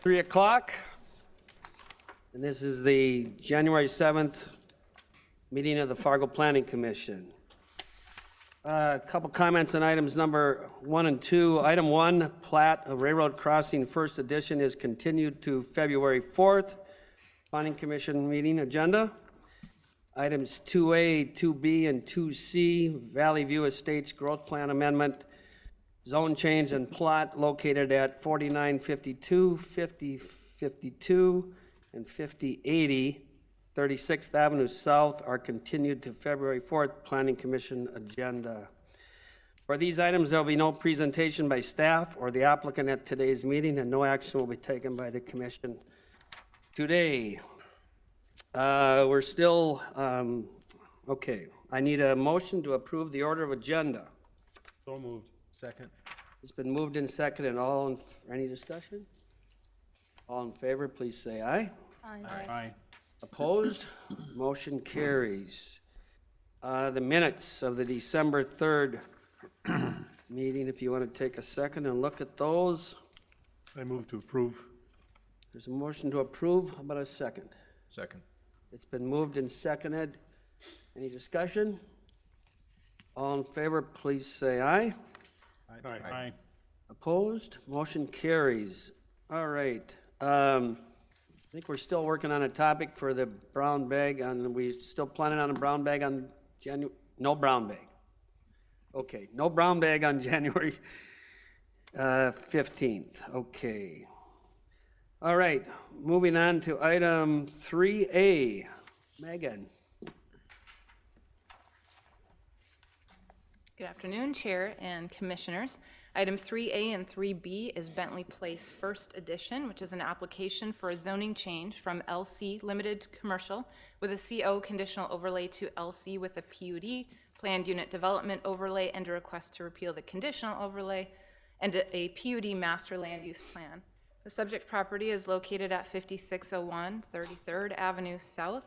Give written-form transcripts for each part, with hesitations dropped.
3 o'clock, and this is the January 7th meeting of the Fargo Planning Commission. A couple comments on items number 1 and 2. Item 1, plat of Railroad Crossing First Edition is continued to February 4th, Planning Commission meeting agenda. Items 2A, 2B, and 2C, Valley View Estates Growth Plan Amendment, zone change and plot located at 4952, 5052, and 5080, 36th Avenue South are continued to February 4th Planning Commission agenda. For these items, there will be no presentation by staff or the applicant at today's meeting, and no action will be taken by the commission today. We're still, okay. I need a motion to approve the order of agenda. So moved. Second. It's been moved and seconded. Any discussion? All in favor, please say aye. Aye. Opposed? Motion carries. The minutes of the December 3rd meeting, if you want to take a second and look at those. I move to approve. There's a motion to approve. How about a second? Second. It's been moved and seconded. Any discussion? All in favor, please say aye. Aye. Opposed? Motion carries. All right. I think we're still working on a topic for the brown bag, and we still planning on a brown bag on no brown bag. Okay, no brown bag on January 15th. Okay. All right, moving on to item 3A. Megan. Good afternoon, Chair and Commissioners. Item 3A and 3B is Bentley Place First Edition, which is an application for a zoning change from LC Limited Commercial with a CO conditional overlay to LC with a PUD, Planned Unit Development Overlay, and a request to repeal the conditional overlay, and a PUD Master Land Use Plan. The subject property is located at 5601 33rd Avenue South,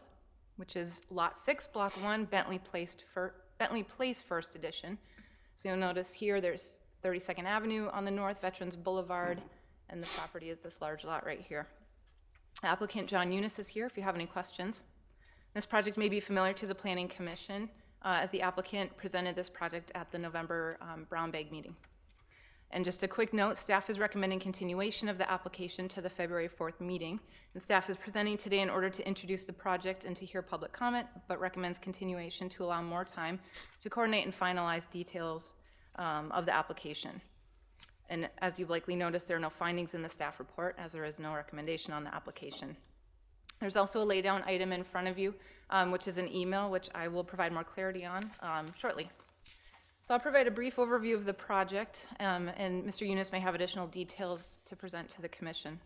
which is Lot 6, Block 1, Bentley Place First Edition. So you'll notice here there's 32nd Avenue on the north, Veterans Boulevard, and the property is this large lot right here. Applicant John Eunice is here if you have any questions. This project may be familiar to the Planning Commission as the applicant presented this project at the November Brown Bag meeting. And just a quick note, staff is recommending continuation of the application to the February 4th meeting. And staff is presenting today in order to introduce the project and to hear public comment, but recommends continuation to allow more time to coordinate and finalize details of the application. And as you've likely noticed, there are no findings in the staff report, as there is no recommendation on the application. There's also a laydown item in front of you, which is an email, which I will provide more clarity on shortly. So I'll provide a brief overview of the project, and Mr. Eunice may have additional details to present to the commission.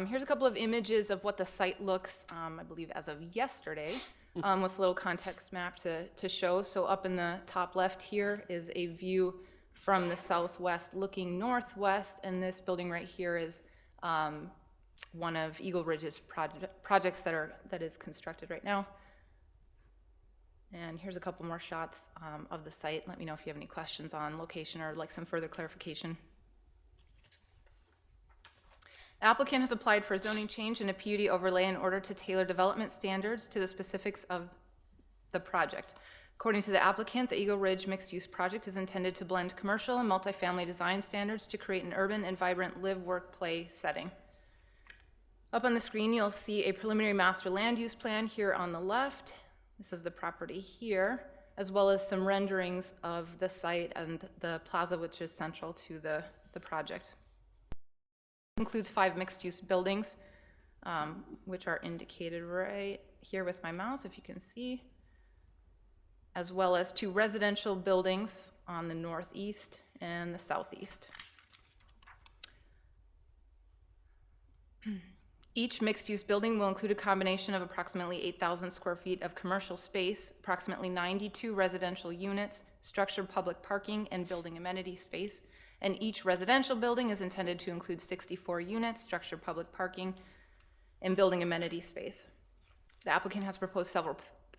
Here's a couple of images of what the site looks, I believe as of yesterday, with a little context map to show. So up in the top left here is a view from the southwest looking northwest, and this building right here is one of Eagle Ridge's projects that is constructed right now. And here's a couple more shots of the site. Let me know if you have any questions on location or like some further clarification. The applicant has applied for a zoning change and a PUD overlay in order to tailor development standards to the specifics of the project. According to the applicant, the Eagle Ridge mixed-use project is intended to blend commercial and multifamily design standards to create an urban and vibrant live, work, play setting. Up on the screen, you'll see a preliminary master land use plan here on the left. This is the property here, as well as some renderings of the site and the plaza, which is central to the project. It includes 5 mixed-use buildings, which are indicated right here with my mouse, if you can see, as well as 2 residential buildings on the northeast and the southeast. Each mixed-use building will include a combination of approximately 8,000 square feet of commercial space, approximately 92 residential units, structured public parking, and building amenity space. And each residential building is intended to include 64 units, structured public parking, and building amenity space. The applicant has proposed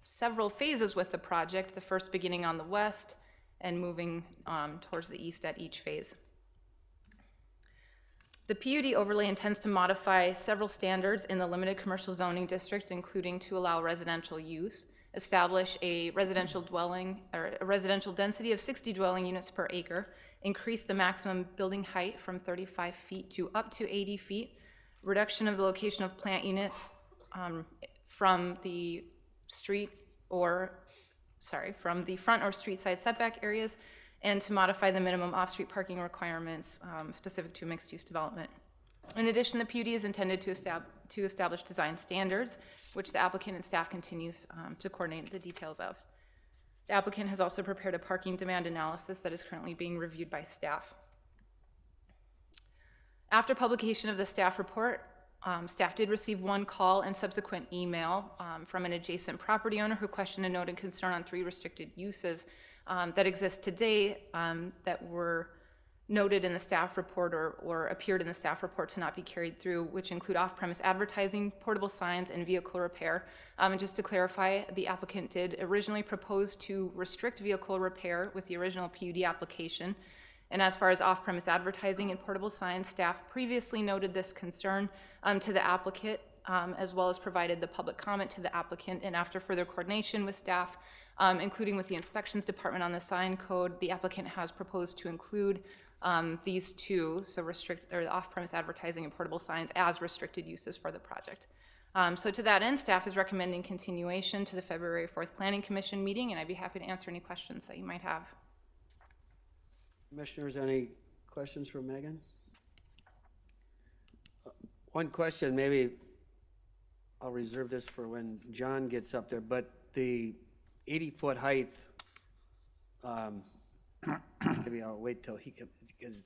several phases with the project, the first beginning on the west and moving towards the east at each phase. The PUD overlay intends to modify several standards in the limited commercial zoning district, including to allow residential use, establish a residential dwelling, or a residential density of 60 dwelling units per acre, increase the maximum building height from 35 feet to up to 80 feet, reduction of the location of plant units from the from the front or street side setback areas, and to modify the minimum off-street parking requirements specific to mixed-use development. In addition, the PUD is intended to establish design standards, which the applicant and staff continues to coordinate the details of. The applicant has also prepared a parking demand analysis that is currently being reviewed by staff. After publication of the staff report, staff did receive one call and subsequent email from an adjacent property owner who questioned a noted concern on 3 restricted uses that exist today that were noted in the staff report or appeared in the staff report to not be carried through, which include off-premise advertising, portable signs, and vehicle repair. And just to clarify, the applicant did originally propose to restrict vehicle repair with the original PUD application. And as far as off-premise advertising and portable signs, staff previously noted this concern to the applicant, as well as provided the public comment to the applicant. And after further coordination with staff, including with the inspections department on the sign code, the applicant has proposed to include these two, so off-premise advertising and portable signs, as restricted uses for the project. So to that end, staff is recommending continuation to the February 4th Planning Commission meeting, and I'd be happy to answer any questions that you might have. Commissioners, any questions for Megan? One question, maybe I'll reserve this for when John gets up there, but the 80-foot height, maybe I'll wait till he comes, because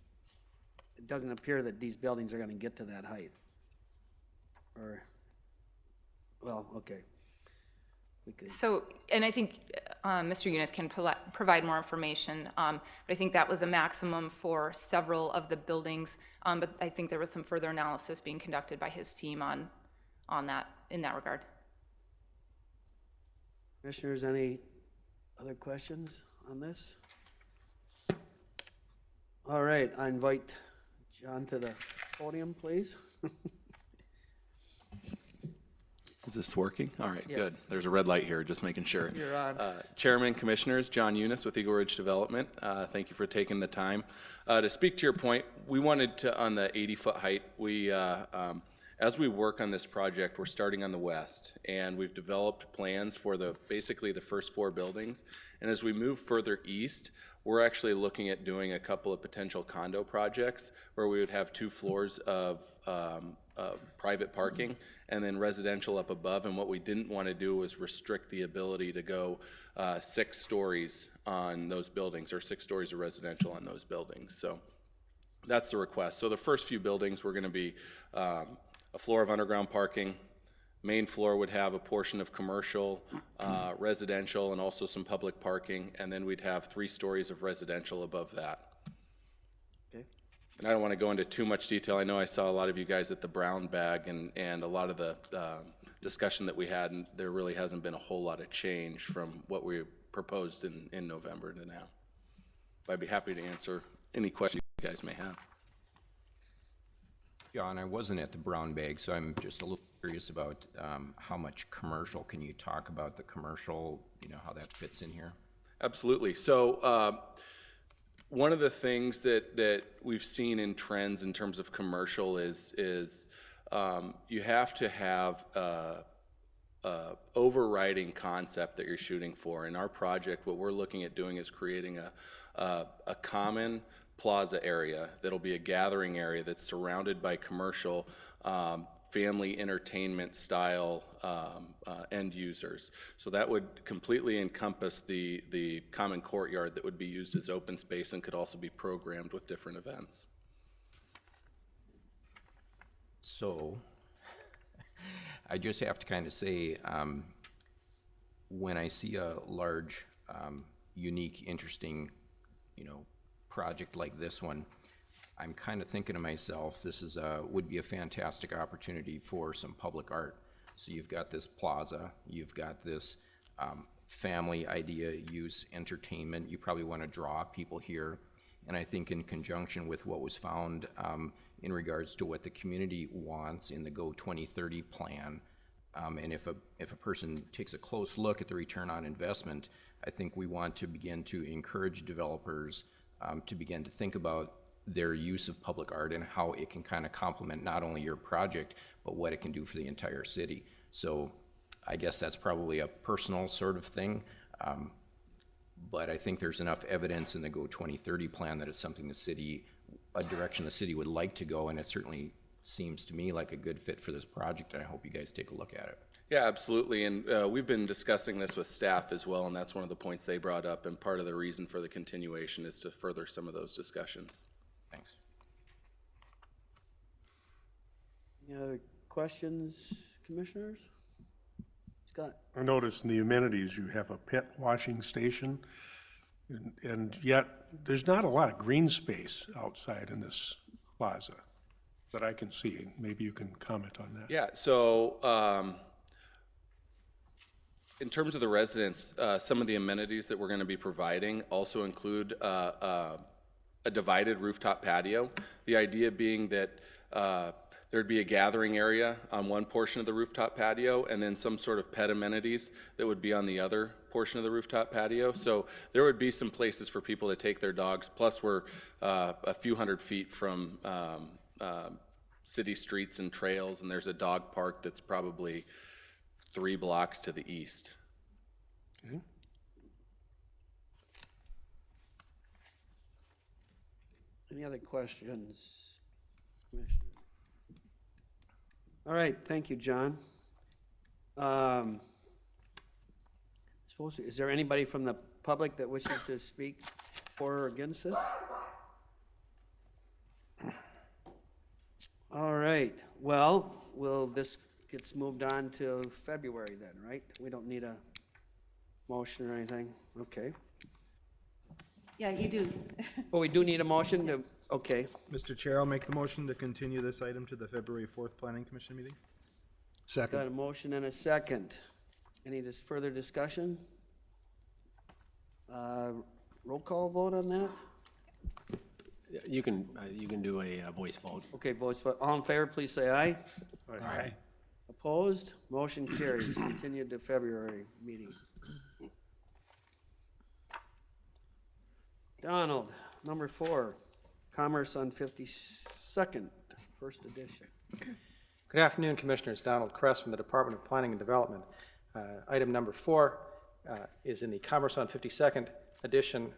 it doesn't appear that these buildings are going to get to that height. Or, well, okay. So, and I think Mr. Yunus can provide more information, but I think that was a maximum for several of the buildings, but I think there was some further analysis being conducted by his team on that, in that regard. Commissioners, any other questions on this? All right, I invite John to the podium, please. Is this working? All right, Yes. good. There's a red light here, just making sure. You're on. Chairman, Commissioners, John Eunice with Eagle Ridge Development. Thank you for taking the time. To speak to your point, we wanted to, on the 80-foot height, as we work on this project, we're starting on the west, and we've developed plans for basically the first 4 buildings. And as we move further east, we're actually looking at doing a couple of potential condo projects where we would have 2 floors of private parking and then residential up above. And what we didn't want to do was restrict the ability to go 6 stories on those buildings, or 6 stories of residential on those buildings. So that's the request. So the first few buildings were going to be a floor of underground parking. Main floor would have a portion of commercial, residential, and also some public parking, and then we'd have 3 stories of residential above that. Okay. And I don't want to go into too much detail. I know I saw a lot of you guys at the Brown Bag, and a lot of the discussion that we had, and there really hasn't been a whole lot of change from what we proposed in November to now. But I'd be happy to answer any questions you guys may have. John, I wasn't at the Brown Bag, so I'm just a little curious about how much commercial. Can you talk about the commercial, how that fits in here? Absolutely. So one of the things that we've seen in trends in terms of commercial is you have to have a overriding concept that you're shooting for. In our project, what we're looking at doing is creating a common plaza area that'll be a gathering area that's surrounded by commercial family entertainment style end users. So that would completely encompass the common courtyard that would be used as open space and could also be programmed with different events. So I just have to kind of say, when I see a large, unique, interesting, project like this one, I'm kind of thinking to myself, this would be a fantastic opportunity for some public art. So you've got this plaza, you've got this family idea, use, entertainment. You probably want to draw people here. And I think in conjunction with what was found in regards to what the community wants in the Go 2030 plan. And if a person takes a close look at the return on investment, I think we want to begin to encourage developers to begin to think about their use of public art and how it can kind of complement not only your project, but what it can do for the entire city. So I guess that's probably a personal sort of thing. But I think there's enough evidence in the Go 2030 plan that it's something a direction the city would like to go, and it certainly seems to me like a good fit for this project, and I hope you guys take a look at it. Yeah, absolutely, and we've been discussing this with staff as well, and that's one of the points they brought up, and part of the reason for the continuation is to further some of those discussions. Thanks. Any other questions, commissioners? Scott? I noticed in the amenities, you have a pet washing station, and yet there's not a lot of green space outside in this plaza that I can see. Maybe you can comment on that. Yeah, so in terms of the residents, some of the amenities that we're going to be providing also include a divided rooftop patio. The idea being that there'd be a gathering area on one portion of the rooftop patio and then some sort of pet amenities that would be on the other portion of the rooftop patio. So there would be some places for people to take their dogs, plus we're a few hundred feet from city streets and trails, and there's a dog park that's probably 3 blocks to the east. Okay. Any other questions, Commissioner? All right, thank you, John. Is there anybody from the public that wishes to speak for or against this? All right, well, this gets moved on to February then, right? We don't need a motion or anything? Okay. Yeah, you do. Oh, we do need a motion to, okay. Mr. Chair, I'll make the motion to continue this item to the February 4th Planning Commission meeting. Got a motion and a second. Any further discussion? Roll call vote on that? You can do a voice vote. Okay, voice vote. All in favor, please say aye. Aye. Opposed? Motion carries. Continued to February meeting. Donald, number 4, Commerce on 52nd, first edition. Good afternoon, Commissioners. Donald Kress from the Department of Planning and Development. Item number 4 is in the Commerce on 52nd edition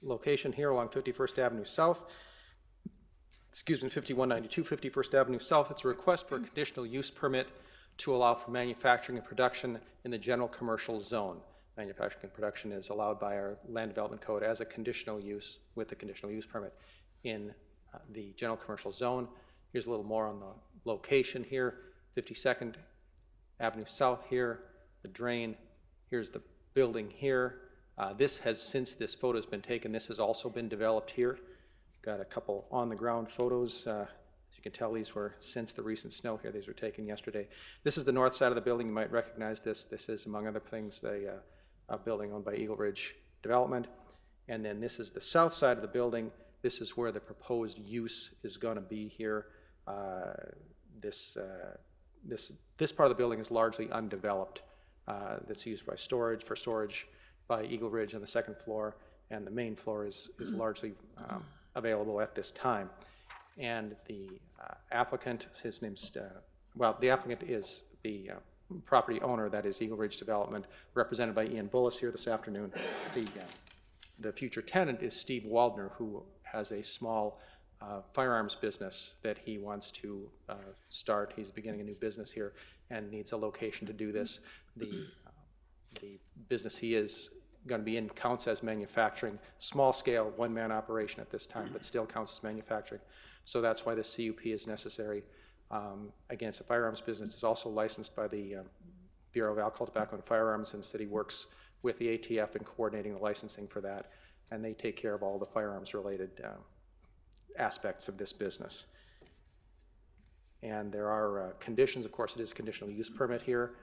location here along 51st Avenue South. 5192 51st Avenue South. It's a request for a conditional use permit to allow for manufacturing and production in the general commercial zone. Manufacturing and production is allowed by our Land Development Code as a conditional use with the conditional use permit in the general commercial zone. Here's a little more on the location here. 52nd Avenue South here, the drain. Here's the building here. This has, since this photo has been taken, this has also been developed here. Got a couple on-the-ground photos. As you can tell, these were since the recent snow here. These were taken yesterday. This is the north side of the building. You might recognize this. This is, among other things, a building owned by Eagle Ridge Development. And then this is the south side of the building. This is where the proposed use is going to be here. This part of the building is largely undeveloped. That's used by storage by Eagle Ridge on the second floor, and the main floor is largely available at this time. And the applicant, his name's, the applicant is the property owner, that is Eagle Ridge Development, represented by Ian Bullis here this afternoon. The future tenant is Steve Waldner, who has a small firearms business that he wants to start. He's beginning a new business here and needs a location to do this. The business he is going to be in counts as manufacturing, small scale, one-man operation at this time, but still counts as manufacturing. So that's why this CUP is necessary. Again, it's a firearms business. It's also licensed by the Bureau of Alcohol, Tobacco, and Firearms, and the city works with the ATF in coordinating the licensing for that, and they take care of all the firearms-related aspects of this business. And there are conditions. Of course, it is a conditional use permit here.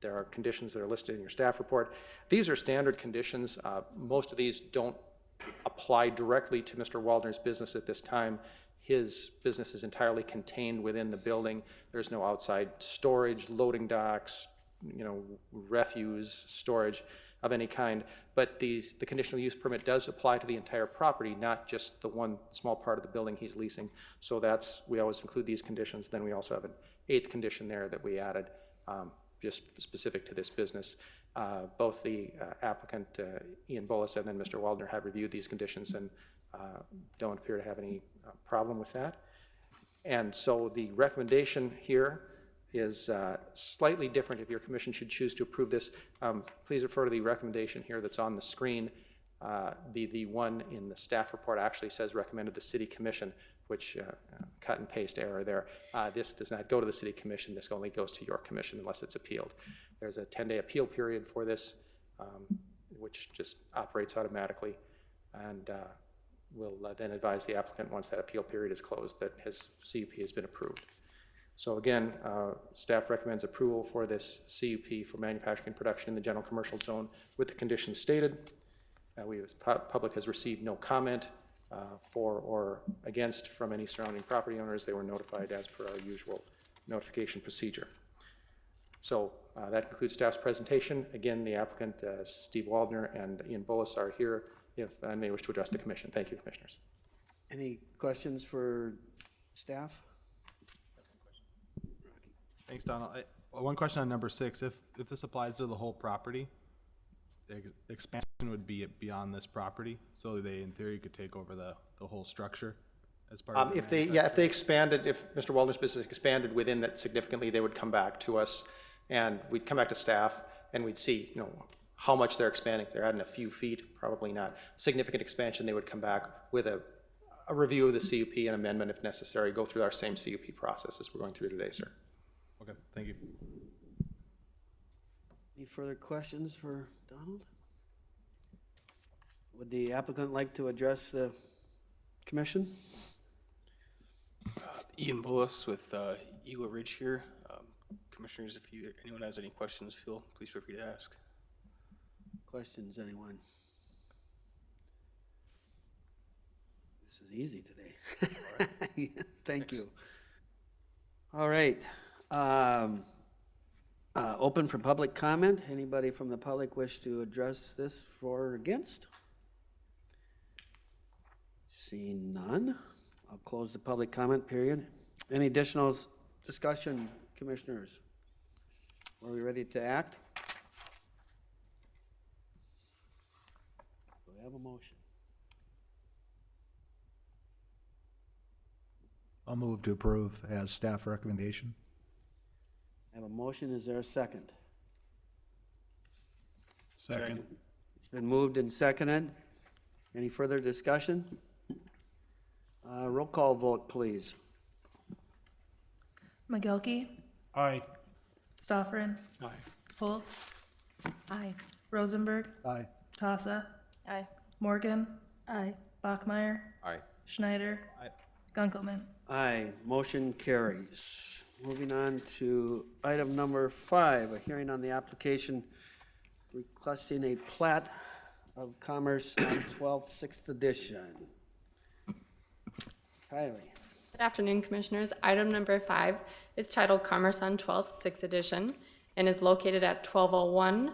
There are conditions that are listed in your staff report. These are standard conditions. Most of these don't apply directly to Mr. Waldner's business at this time. His business is entirely contained within the building. There's no outside storage, loading docks, refuse storage of any kind. But the conditional use permit does apply to the entire property, not just the one small part of the building he's leasing. So we always include these conditions. Then we also have an 8th condition there that we added, just specific to this business. Both the applicant, Ian Bullis, and then Mr. Waldner have reviewed these conditions and don't appear to have any problem with that. And so the recommendation here is slightly different if your commission should choose to approve this. Please refer to the recommendation here that's on the screen. The one in the staff report actually says recommended the city commission, which cut and paste error there. This does not go to the city commission. This only goes to your commission unless it's appealed. There's a 10-day appeal period for this, which just operates automatically. And we'll then advise the applicant once that appeal period is closed that his CUP has been approved. So again, staff recommends approval for this CUP for manufacturing production in the general commercial zone with the conditions stated. Public has received no comment for or against from any surrounding property owners. They were notified as per our usual notification procedure. So that concludes staff's presentation. Again, the applicant, Steve Waldner and Ian Bullis, are here if I may wish to address the commission. Thank you, commissioners. Any questions for staff? Thanks, Donald. One question on number 6. If this applies to the whole property, the expansion would be beyond this property, so they, in theory, could take over the whole structure as part of the If they expanded, if Mr. Waldner's business expanded within that significantly, they would come back to us, and we'd come back to staff, and we'd see, how much they're expanding. If they're adding a few feet, probably not. Significant expansion, they would come back with a review of the CUP and amendment if necessary, go through our same CUP process as we're going through today, sir. Okay, thank you. Any further questions for Donald? Would the applicant like to address the commission? Ian Bullis with Eagle Ridge here. Commissioners, if anyone has any questions, please feel free to ask. Questions, anyone? This is easy today. Thank you. All right. Open for public comment. Anybody from the public wish to address this for or against? Seeing none, I'll close the public comment period. Any additional discussion, commissioners? Are we ready to act? Do we have a motion? I'll move to approve as staff recommendation. I have a motion. Is there a second? Second. It's been moved and seconded. Any further discussion? Roll call vote, please. McGilkey, Aye. Stoffren, Aye. Foltz, Aye. Rosenberg, Aye. Tassa, Aye. Morgan, Aye. Bachmeyer, Aye. Schneider, Gunkelman. Aye, motion carries. Moving on to item number 5, a hearing on the application requesting a plat of Commerce on 12th, 6th edition. Kylie. Good afternoon, Commissioners. Item number 5 is titled Commerce on 12th, 6th edition, and is located at 1201,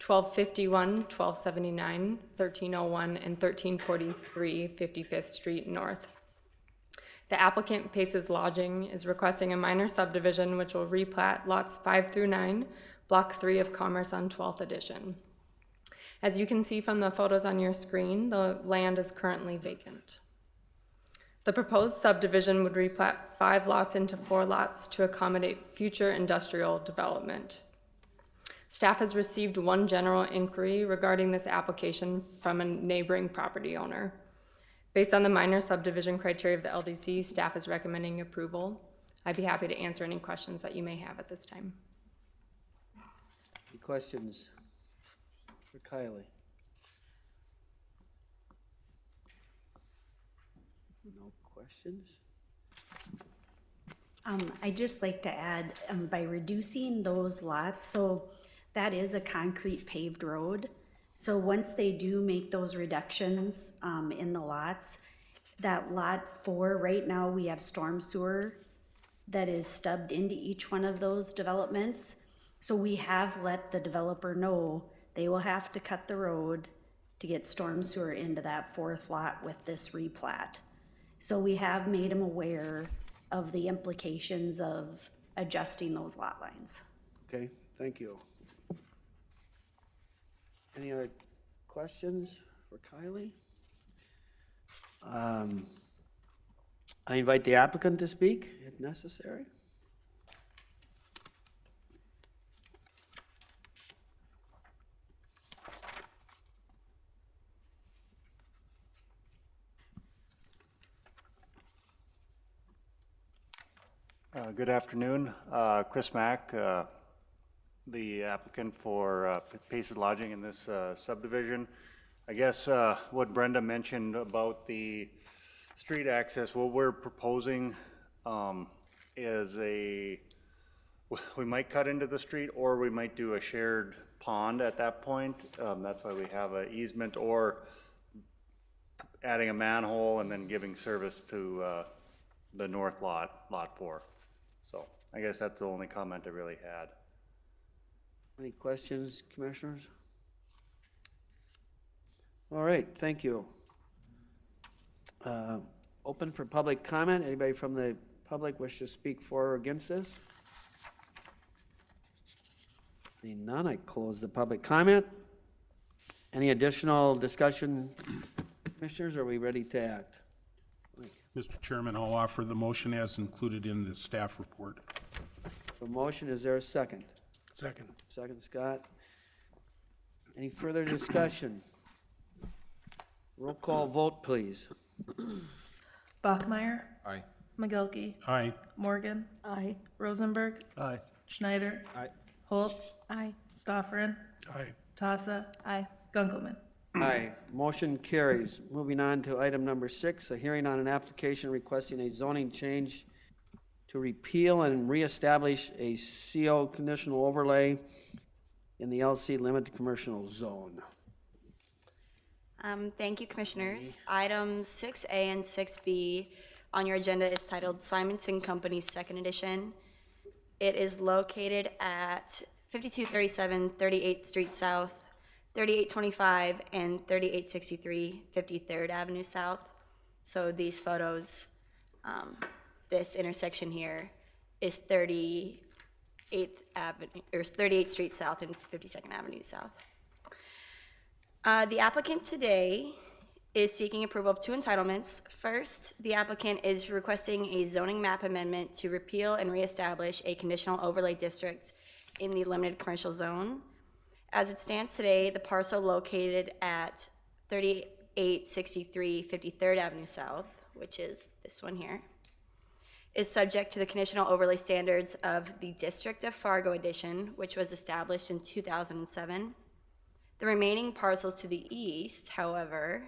1251, 1279, 1301, and 1343 55th Street North. The applicant, Paces Lodging, is requesting a minor subdivision which will replat lots 5 through 9, Block 3 of Commerce on 12th edition. As you can see from the photos on your screen, the land is currently vacant. The proposed subdivision would replat 5 lots into 4 lots to accommodate future industrial development. Staff has received one general inquiry regarding this application from a neighboring property owner. Based on the minor subdivision criteria of the LDC, staff is recommending approval. I'd be happy to answer any questions that you may have at this time. Any questions for Kylie? No questions? I'd just like to add, by reducing those lots, so that is a concrete paved road. So once they do make those reductions in the lots, that lot 4, right now, we have storm sewer that is stubbed into each one of those developments. So we have let the developer know they will have to cut the road to get storm sewer into that 4th lot with this replat. So we have made them aware of the implications of adjusting those lot lines. Okay, thank you. Any other questions for Kylie? I invite the applicant to speak if necessary. Good afternoon. Chris Mack, the applicant for Paces Lodging in this subdivision. I guess what Brenda mentioned about the street access, what we're proposing is we might cut into the street, or we might do a shared pond at that point. That's why we have an easement, or adding a manhole and then giving service to the north lot, lot 4. So I guess that's the only comment I really had. Any questions, commissioners? All right, thank you. Open for public comment. Anybody from the public wish to speak for or against this? Seeing none, I close the public comment. Any additional discussion, commissioners? Are we ready to act? Mr. Chairman, I'll offer the motion as included in the staff report. The motion, is there a second? Second. Second, Scott. Any further discussion? Roll call vote, please. Bachmeyer, Aye. McGilkey, Aye. Morgan, Aye. Rosenberg, Aye. Schneider, Aye. Holtz, Stofferen, Aye. Tassa, Gunkelman. Aye. Motion carries. Moving on to item number 6, a hearing on an application requesting a zoning change to repeal and reestablish a CO conditional overlay in the LC limited commercial zone. Thank you, Commissioners. Items 6A and 6B on your agenda is titled Simonson Company's Second Edition. It is located at 5237 38th Street South, 3825 and 3863 53rd Avenue South. So these photos, this intersection here is 38th Avenue, or 38th Street South and 52nd Avenue South. The applicant today is seeking approval of 2 entitlements. First, the applicant is requesting a zoning map amendment to repeal and reestablish a conditional overlay district in the limited commercial zone. As it stands today, the parcel located at 3863 53rd Avenue South, which is this one here, is subject to the conditional overlay standards of the District of Fargo Addition, which was established in 2007. The remaining parcels to the east, however,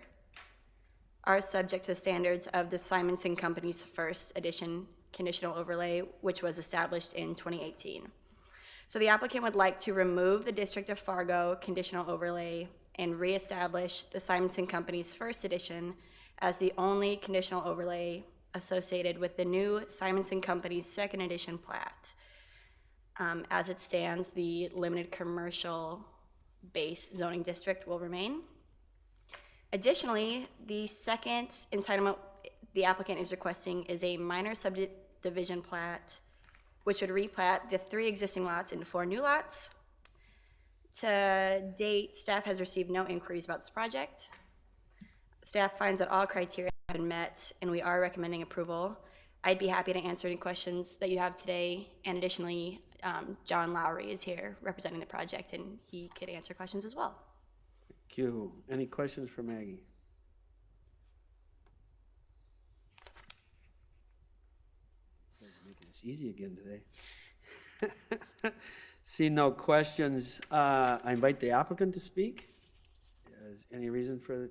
are subject to the standards of the Simonson Company's First Edition conditional overlay, which was established in 2018. So the applicant would like to remove the District of Fargo conditional overlay and reestablish the Simonson Company's First Edition as the only conditional overlay associated with the new Simonson Company's Second Edition plat. As it stands, the limited commercial base zoning district will remain. Additionally, the second entitlement the applicant is requesting is a minor subdivision plat, which would replat the 3 existing lots into 4 new lots. To date, staff has received no inquiries about this project. Staff finds that all criteria have been met, and we are recommending approval. I'd be happy to answer any questions that you have today, and additionally, John Lowry is here representing the project, and he could answer questions as well. Thank you. Any questions for Maggie? Making this easy again today. See no questions. I invite the applicant to speak. Is any reason for?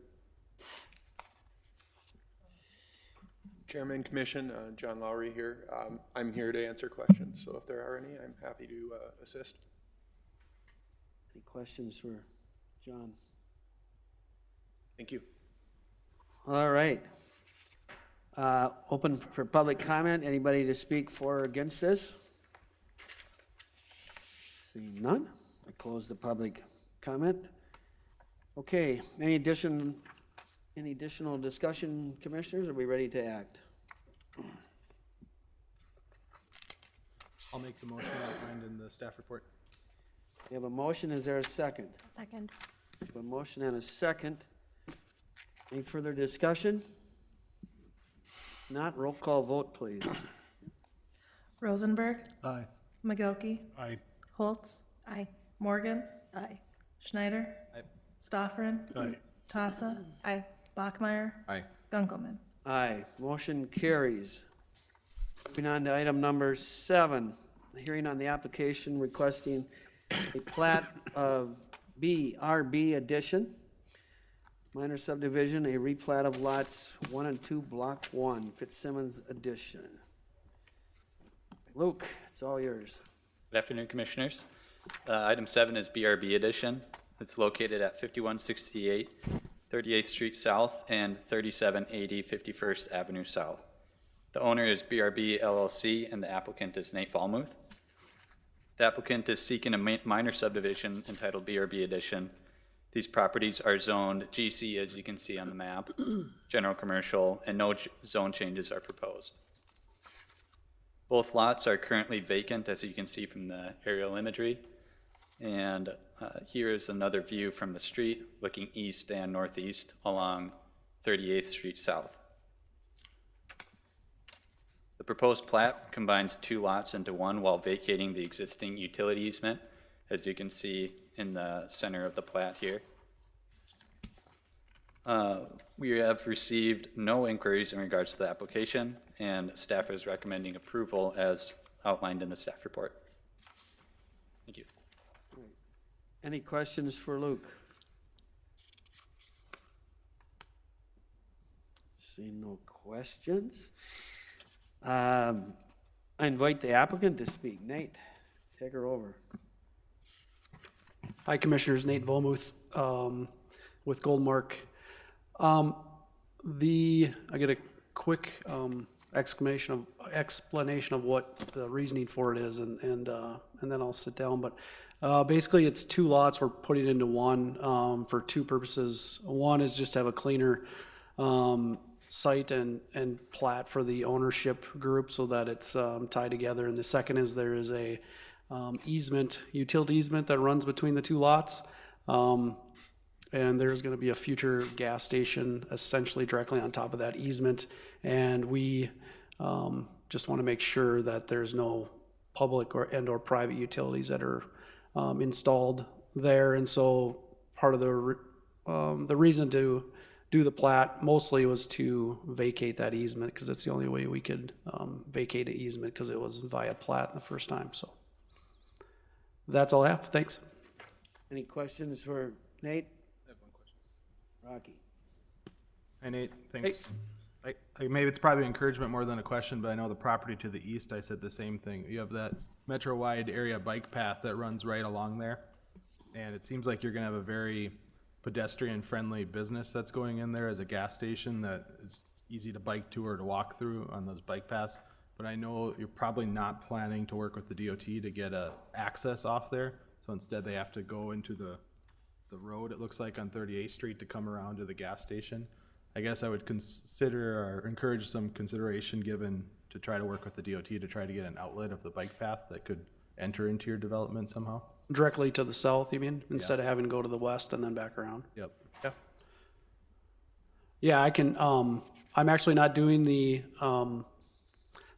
Chairman, Commission, John Lowry here. I'm here to answer questions, so if there are any, I'm happy to assist. Any questions for John? Thank you. All right. Open for public comment. Anybody to speak for or against this? Seeing none, I close the public comment. Okay, any additional discussion, commissioners? Are we ready to act? I'll make the motion outlined in the staff report. We have a motion. Is there a second? Second. We have a motion and a second. Any further discussion? Not, roll call vote, please. Rosenberg. Aye. McGilkey. Aye. Holtz. Aye. Morgan. Aye. Schneider. Aye. Stoffren. Aye. Tassa. Aye. Bachmeyer. Aye. Gunkelman. Aye, motion carries. Moving on to item number 7, the hearing on the application requesting a plat of BRB Addition, minor subdivision, a replat of lots 1 and 2, block 1, Fitzsimmons Addition. Luke, it's all yours. Good afternoon, Commissioners. Item 7 is BRB Addition. It's located at 5168 38th Street South and 3780 51st Avenue South. The owner is BRB LLC and the applicant is Nate Valmuth. The applicant is seeking a minor subdivision entitled BRB Addition. These properties are zoned GC, as you can see on the map, general commercial, and no zone changes are proposed. Both lots are currently vacant, as you can see from the aerial imagery. And here is another view from the street, looking east and northeast along 38th Street South. The proposed plat combines 2 lots into one while vacating the existing utility easement, as you can see in the center of the plat here. We have received no inquiries in regards to the application, and staff is recommending approval as outlined in the staff report. Thank you. Any questions for Luke? Seeing no questions. I invite the applicant to speak. Nate, take her over. Hi, Commissioners. Nate Volmuth with Goldmark. I get a quick explanation of what the reasoning for it is, and then I'll sit down. But basically, it's 2 lots. We're putting it into one for 2 purposes. One is just to have a cleaner site and plat for the ownership group so that it's tied together. And the second is there is a utility easement that runs between the 2 lots. And there's going to be a future gas station essentially directly on top of that easement. And we just want to make sure that there's no public or private utilities that are installed there. And so part of the reason to do the plat mostly was to vacate that easement, because it's the only way we could vacate an easement, because it was via plat the first time. So that's all I have. Thanks. Any questions for Nate? I have one question. Rocky. Hi, Nate. Thanks. Hey. Maybe it's probably encouragement more than a question, but I know the property to the east, I said the same thing. You have that metro-wide area bike path that runs right along there. And it seems like you're going to have a very pedestrian-friendly business that's going in there as a gas station that is easy to bike to or to walk through on those bike paths. But I know you're probably not planning to work with the DOT to get access off there. So instead they have to go into the road, it looks like, on 38th Street to come around to the gas station. I guess I would consider or encourage some consideration given to try to work with the DOT to try to get an outlet of the bike path that could enter into your development somehow. Directly to the south, you mean, instead of having to go to the west and then back around? Yep. Yeah. Yeah, I can. I'm actually not doing the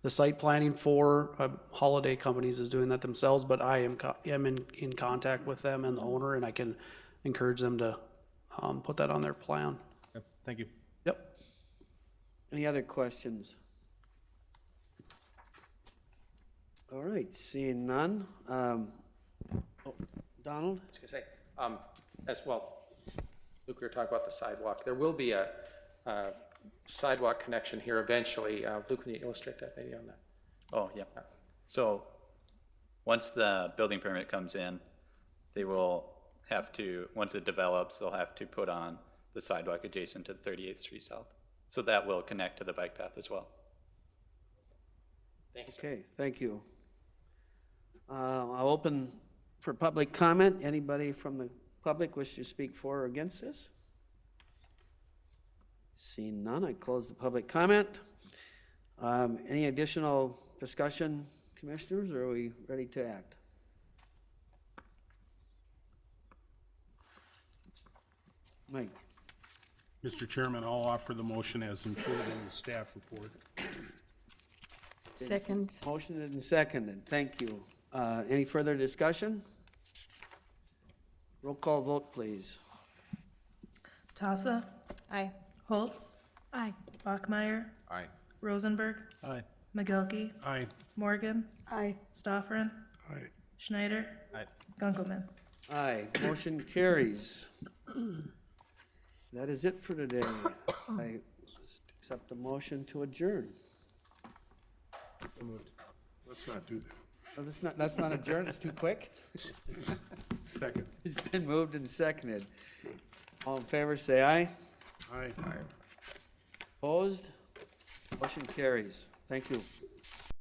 site planning for Holiday Companies is doing that themselves, but I am in contact with them and the owner, and I can encourage them to put that on their plan. Yep. Thank you. Yep. Any other questions? All right, seeing none. Donald? I was going to say, as well, Luke, we were talking about the sidewalk. There will be a sidewalk connection here eventually. Luke, can you illustrate that maybe on that? Oh, yeah. So once the building permit comes in, they will have to, once it develops, they'll have to put on the sidewalk adjacent to 38th Street South. So that will connect to the bike path as well. Thank you, sir. Okay, thank you. I'll open for public comment. Anybody from the public wish to speak for or against this? Seeing none, I close the public comment. Any additional discussion, commissioners, or are we ready to act? Mike? Mr. Chairman, I'll offer the motion as included in the staff report. Second. Motion and seconded, thank you. Any further discussion? Roll call vote, please. Tassa. Aye. Holtz. Aye. Bachmeyer. Aye. Rosenberg. Aye. McGilkey. Aye. Morgan. Aye. Stoffren. Aye. Schneider. Aye. Gunkelman. Aye, motion carries. That is it for today. I accept the motion to adjourn. Let's not do that. Oh, that's not adjourn, it's too quick? Second. It's been moved and seconded. All in favor, say aye. Aye. Opposed? Motion carries. Thank you.